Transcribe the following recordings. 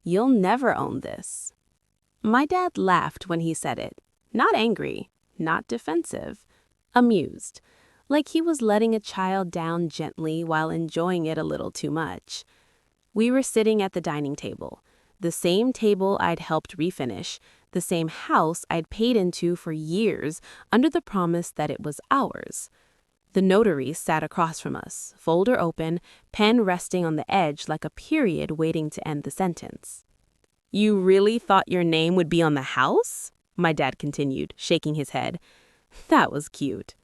"You'll never own this." My dad laughed when he said it. Not angry, not defensive, amused, like he was letting a child down gently while enjoying it a little too much. We were sitting at the dining table, the same table I'd helped refinish, the same house I'd paid into for years under the promise that it was ours. The notary sat across from us, folder open, pen resting on the edge like a period waiting to end the sentence. "You really thought your name would be on the house?" my dad continued, shaking his head. That was cute.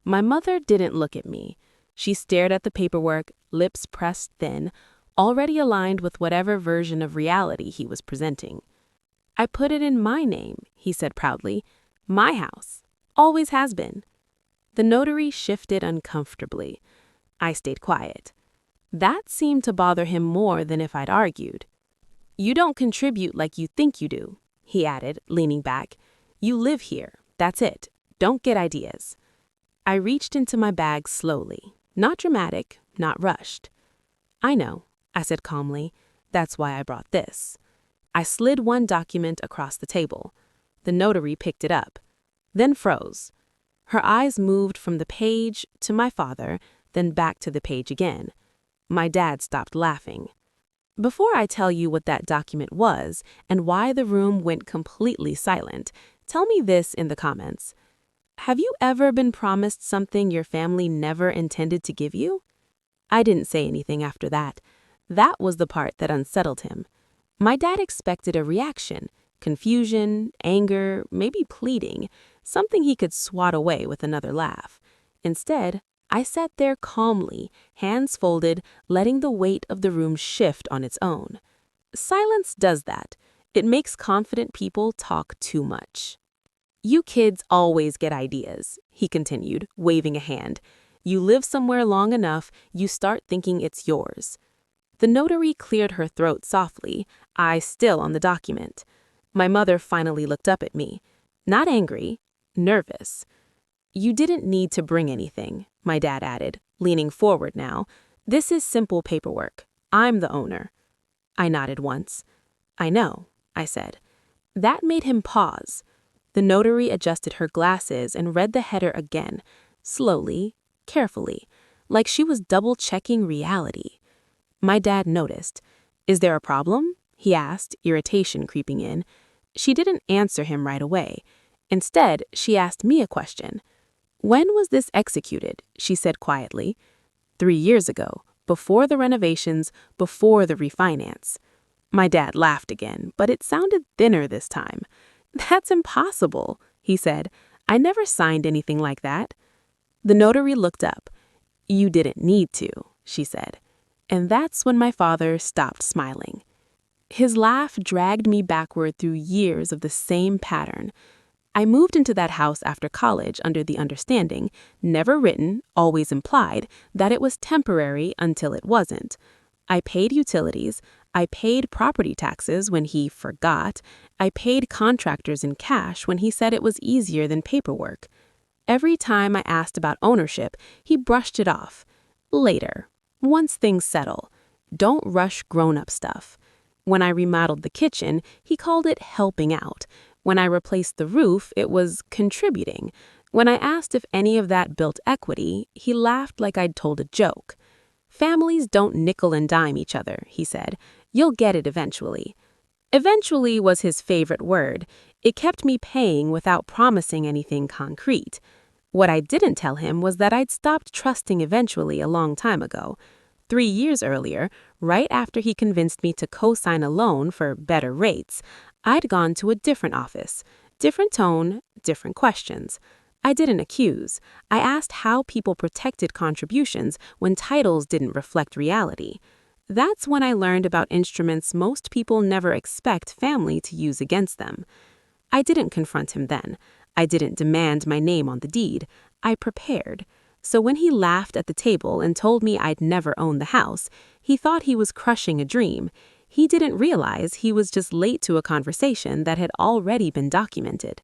My mother didn't look at me. She stared at the paperwork, lips pressed thin, already aligned with whatever version of reality he was presenting. "I put it in my name," he said proudly. "My house. Always has been." The notary shifted uncomfortably. I stayed quiet. That seemed to bother him more than if I'd argued. "You don't contribute like you think you do," he added, leaning back. "You live here. That's it. Don't get ideas." I reached into my bag slowly. Not dramatic, not rushed. "I know," I said calmly. "That's why I brought this." I slid one document across the table. The notary picked it up, then froze. Her eyes moved from the page to my father, then back to the page again. My dad stopped laughing. Before I tell you what that document was and why the room went completely silent, tell me this in the comments. Have you ever been promised something your family never intended to give you? I didn't say anything after that. That was the part that unsettled him. My dad expected a reaction, confusion, anger, maybe pleading, something he could swat away with another laugh. Instead, I sat there calmly, hands folded, letting the weight of the room shift on its own. Silence does that. It makes confident people talk too much. "You kids always get ideas," he continued, waving a hand. "You live somewhere long enough, you start thinking it's yours." The notary cleared her throat softly, eyes still on the document. My mother finally looked up at me. Not angry, nervous. "You didn't need to bring anything," my dad added, leaning forward now. "This is simple paperwork. I'm the owner." I nodded once. "I know," I said. That made him pause. The notary adjusted her glasses and read the header again, slowly, carefully, like she was double-checking reality. My dad noticed. "Is there a problem?" he asked, irritation creeping in. She didn't answer him right away. Instead, she asked me a question. "When was this executed?" she said quietly. 3 years ago, before the renovations, before the refinance." My dad laughed again, but it sounded thinner this time. "That's impossible," he said. "I never signed anything like that." The notary looked up. "You didn't need to," she said. And that's when my father stopped smiling. His laugh dragged me backward through years of the same pattern. I moved into that house after college under the understanding, never written, always implied, that it was temporary until it wasn't. I paid utilities, I paid property taxes when he forgot, I paid contractors in cash when he said it was easier than paperwork. Every time I asked about ownership, he brushed it off. Later. Once things settle. Don't rush grown-up stuff. When I remodeled the kitchen, he called it helping out. When I replaced the roof, it was contributing. When I asked if any of that built equity, he laughed like I'd told a joke. "Families don't nickel and dime each other," he said. "You'll get it eventually." Eventually was his favorite word. It kept me paying without promising anything concrete. What I didn't tell him was that I'd stopped trusting eventually a long time ago. 3 years earlier, right after he convinced me to co-sign a loan for better rates, I'd gone to a different office. Different tone, different questions. I didn't accuse. I asked how people protected contributions when titles didn't reflect reality. That's when I learned about instruments most people never expect family to use against them. I didn't confront him then. I didn't demand my name on the deed. I prepared. So when he laughed at the table and told me I'd never own the house, he thought he was crushing a dream. He didn't realize he was just late to a conversation that had already been documented.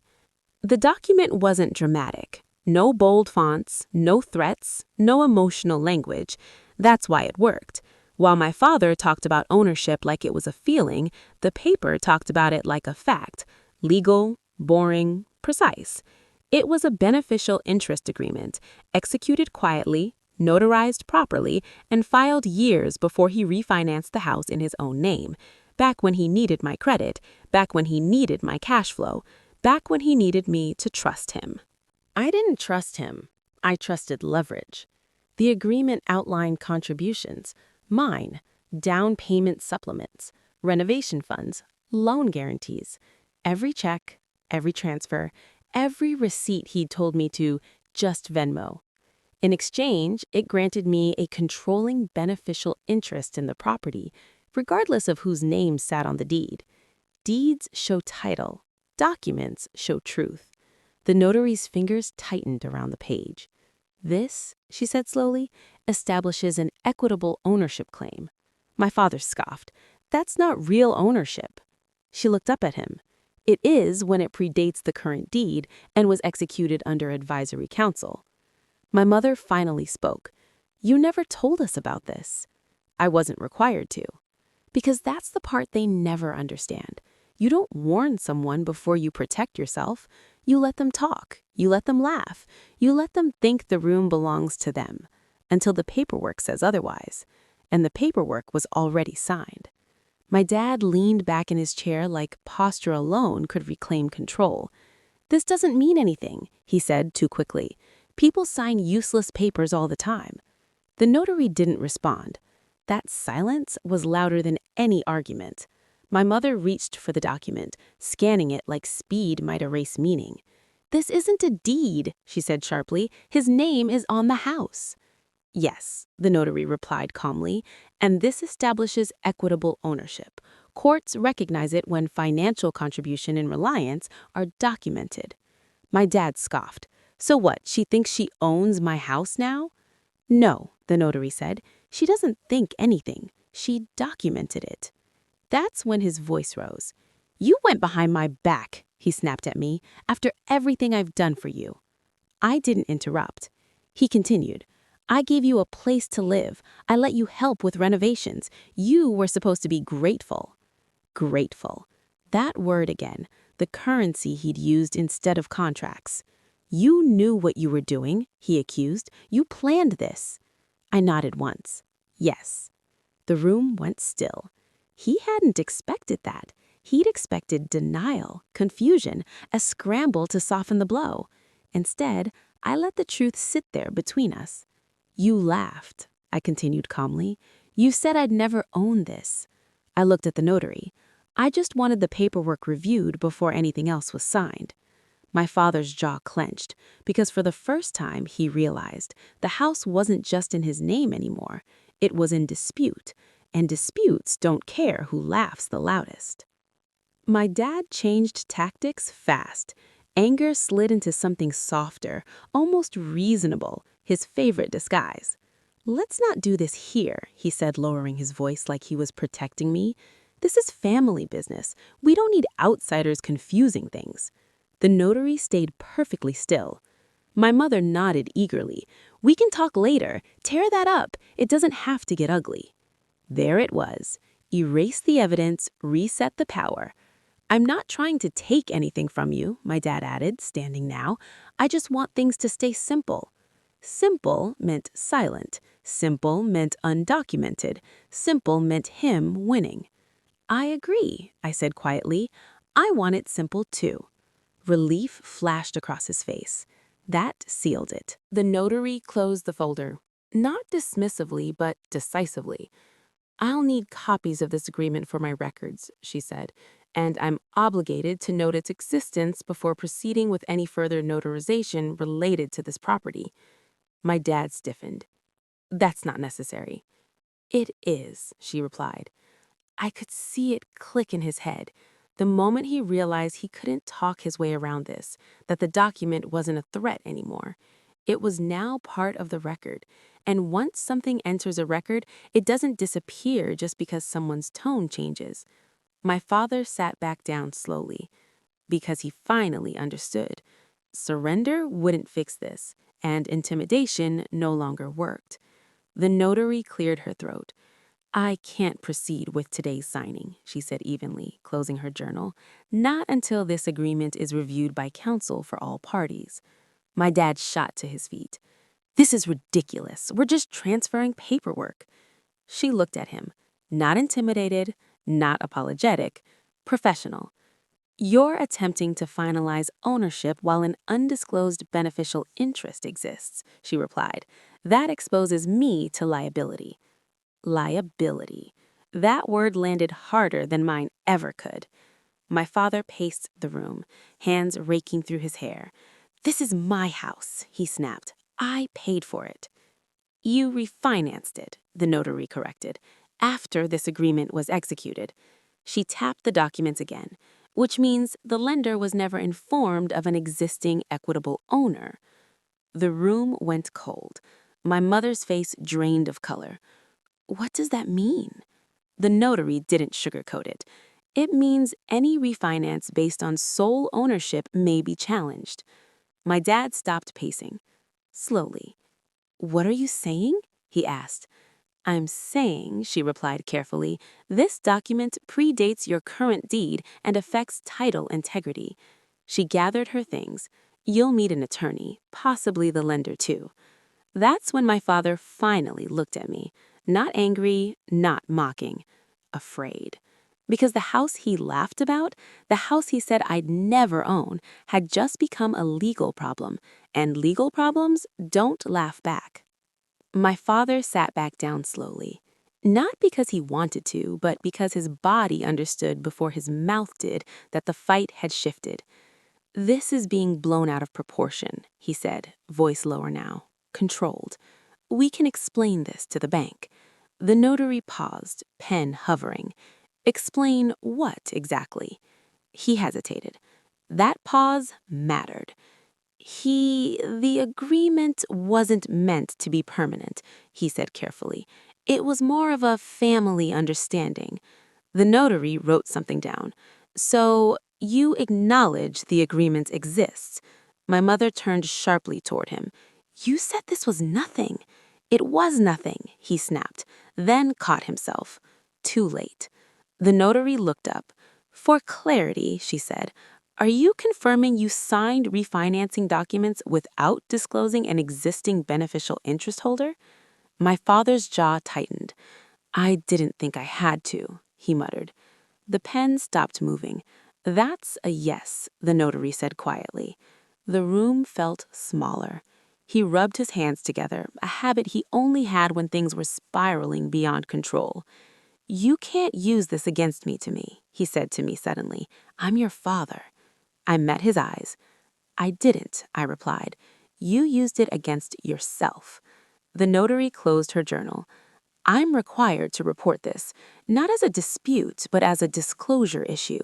The document wasn't dramatic. No bold fonts, no threats, no emotional language. That's why it worked. While my father talked about ownership like it was a feeling, the paper talked about it like a fact, legal, boring, precise. It was a beneficial interest agreement, executed quietly, notarized properly, and filed years before he refinanced the house in his own name, back when he needed my credit, back when he needed my cash flow, back when he needed me to trust him. I didn't trust him. I trusted leverage. The agreement outlined contributions, mine, down payment supplements, renovation funds, loan guarantees, every check, every transfer, every receipt he'd told me to just Venmo. In exchange, it granted me a controlling beneficial interest in the property, regardless of whose name sat on the deed. Deeds show title. Documents show truth. The notary's fingers tightened around the page. This, she said slowly, establishes an equitable ownership claim. My father scoffed. That's not real ownership. She looked up at him. It is when it predates the current deed and was executed under advisory counsel. My mother finally spoke. You never told us about this. I wasn't required to. Because that's the part they never understand. You don't warn someone before you protect yourself. You let them talk. You let them laugh. You let them think the room belongs to them, until the paperwork says otherwise. And the paperwork was already signed. My dad leaned back in his chair like posture alone could reclaim control. This doesn't mean anything, he said too quickly. People sign useless papers all the time. The notary didn't respond. That silence was louder than any argument. My mother reached for the document, scanning it like speed might erase meaning. This isn't a deed, she said sharply. His name is on the house. Yes, the notary replied calmly, and this establishes equitable ownership. Courts recognize it when financial contribution and reliance are documented. My dad scoffed. So what, she thinks she owns my house now? No, the notary said. She doesn't think anything. She documented it. That's when his voice rose. You went behind my back, he snapped at me, after everything I've done for you. I didn't interrupt. He continued. I gave you a place to live. I let you help with renovations. You were supposed to be grateful. Grateful. That word again, the currency he'd used instead of contracts. You knew what you were doing, he accused. You planned this. I nodded once. Yes. The room went still. He hadn't expected that. He'd expected denial, confusion, a scramble to soften the blow. Instead, I let the truth sit there between us. You laughed, I continued calmly. You said I'd never own this. I looked at the notary. I just wanted the paperwork reviewed before anything else was signed. My father's jaw clenched, because for the first time he realized the house wasn't just in his name anymore. It was in dispute, and disputes don't care who laughs the loudest. My dad changed tactics fast. Anger slid into something softer, almost reasonable, his favorite disguise. Let's not do this here, he said, lowering his voice like he was protecting me. This is family business. We don't need outsiders confusing things. The notary stayed perfectly still. My mother nodded eagerly. We can talk later. Tear that up. It doesn't have to get ugly. There it was. Erase the evidence, reset the power. I'm not trying to take anything from you, my dad added, standing now. I just want things to stay simple. Simple meant silent. Simple meant undocumented. Simple meant him winning. I agree, I said quietly. I want it simple too. Relief flashed across his face. That sealed it. The notary closed the folder, not dismissively, but decisively. I'll need copies of this agreement for my records, she said, and I'm obligated to note its existence before proceeding with any further notarization related to this property. My dad stiffened. That's not necessary. It is, she replied. I could see it click in his head. The moment he realized he couldn't talk his way around this, that the document wasn't a threat anymore. It was now part of the record, and once something enters a record, it doesn't disappear just because someone's tone changes. My father sat back down slowly, because he finally understood. Surrender wouldn't fix this, and intimidation no longer worked. The notary cleared her throat. I can't proceed with today's signing, she said evenly, closing her journal, not until this agreement is reviewed by counsel for all parties. My dad shot to his feet. This is ridiculous. We're just transferring paperwork. She looked at him, not intimidated, not apologetic, professional. You're attempting to finalize ownership while an undisclosed beneficial interest exists, she replied. That exposes me to liability. Liability. That word landed harder than mine ever could. My father paced the room, hands raking through his hair. This is my house, he snapped. I paid for it. You refinanced it, the notary corrected, after this agreement was executed. She tapped the documents again, which means the lender was never informed of an existing equitable owner. The room went cold. My mother's face drained of color. What does that mean? The notary didn't sugarcoat it. It means any refinance based on sole ownership may be challenged. My dad stopped pacing. Slowly. What are you saying? He asked. I'm saying, she replied carefully, this document predates your current deed and affects title integrity. She gathered her things. You'll meet an attorney, possibly the lender too. That's when my father finally looked at me, not angry, not mocking, afraid. Because the house he laughed about, the house he said I'd never own, had just become a legal problem, and legal problems don't laugh back. My father sat back down slowly, not because he wanted to, but because his body understood before his mouth did that the fight had shifted. This is being blown out of proportion, he said, voice lower now, controlled. We can explain this to the bank. The notary paused, pen hovering. Explain what exactly? He hesitated. That pause mattered. The agreement wasn't meant to be permanent, he said carefully. It was more of a family understanding. The notary wrote something down. So, you acknowledge the agreement exists. My mother turned sharply toward him. You said this was nothing. It was nothing, he snapped, then caught himself. Too late. The notary looked up. For clarity, she said, are you confirming you signed refinancing documents without disclosing an existing beneficial interest holder? My father's jaw tightened. I didn't think I had to, he muttered. The pen stopped moving. That's a yes, the notary said quietly. The room felt smaller. He rubbed his hands together, a habit he only had when things were spiraling beyond control. You can't use this against me, he said to me suddenly. I'm your father. I met his eyes. I didn't, I replied. You used it against yourself. The notary closed her journal. I'm required to report this, not as a dispute, but as a disclosure issue.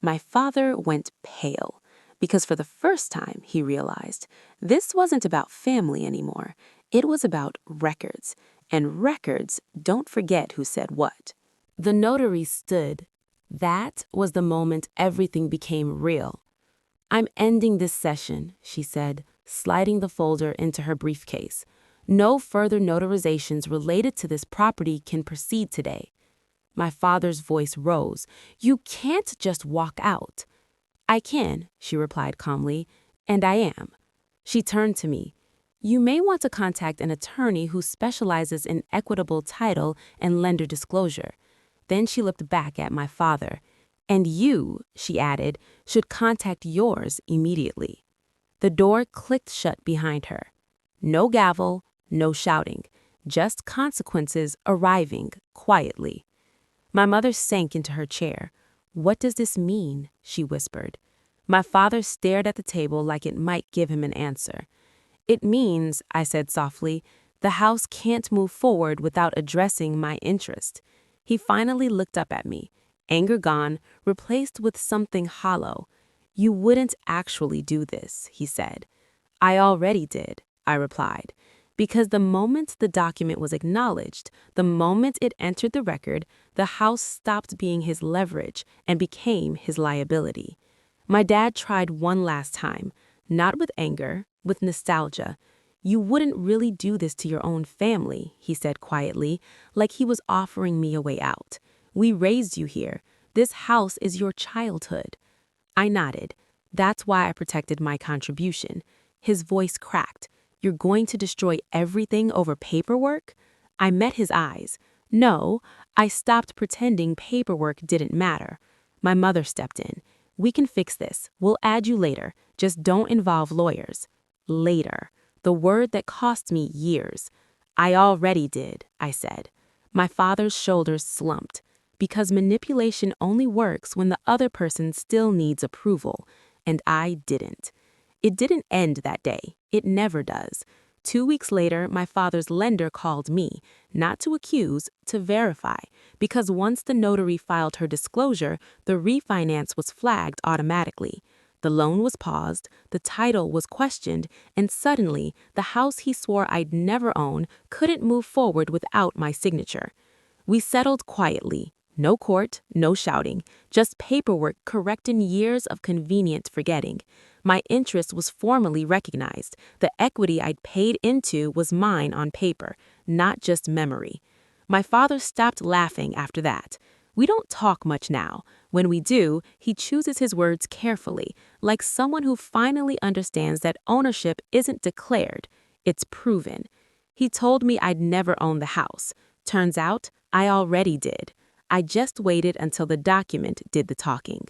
My father went pale, because for the first time, he realized, this wasn't about family anymore. It was about records, and records don't forget who said what. The notary stood. That was the moment everything became real. I'm ending this session, she said, sliding the folder into her briefcase. No further notarizations related to this property can proceed today. My father's voice rose. You can't just walk out. I can, she replied calmly, and I am. She turned to me. You may want to contact an attorney who specializes in equitable title and lender disclosure. Then she looked back at my father. And you, she added, should contact yours immediately. The door clicked shut behind her. No gavel, no shouting, just consequences arriving quietly. My mother sank into her chair. What does this mean? She whispered. My father stared at the table like it might give him an answer. It means, I said softly, the house can't move forward without addressing my interest. He finally looked up at me. Anger gone, replaced with something hollow. You wouldn't actually do this, he said. I already did, I replied, because the moment the document was acknowledged, the moment it entered the record, the house stopped being his leverage and became his liability. My dad tried one last time, not with anger, with nostalgia. You wouldn't really do this to your own family, he said quietly, like he was offering me a way out. We raised you here. This house is your childhood. I nodded. That's why I protected my contribution. His voice cracked. You're going to destroy everything over paperwork? I met his eyes. No, I stopped pretending paperwork didn't matter. My mother stepped in. We can fix this. We'll add you later. Just don't involve lawyers. Later. The word that cost me years. I already did, I said. My father's shoulders slumped. Because manipulation only works when the other person still needs approval. And I didn't. It didn't end that day. It never does. 2 weeks later, my father's lender called me, not to accuse, to verify, because once the notary filed her disclosure, the refinance was flagged automatically. The loan was paused, the title was questioned, and suddenly, the house he swore I'd never own couldn't move forward without my signature. We settled quietly. No court, no shouting, just paperwork correcting years of convenient forgetting. My interest was formally recognized. The equity I'd paid into was mine on paper, not just memory. My father stopped laughing after that. We don't talk much now. When we do, he chooses his words carefully, like someone who finally understands that ownership isn't declared, it's proven. He told me I'd never own the house. Turns out, I already did. I just waited until the document did the talking.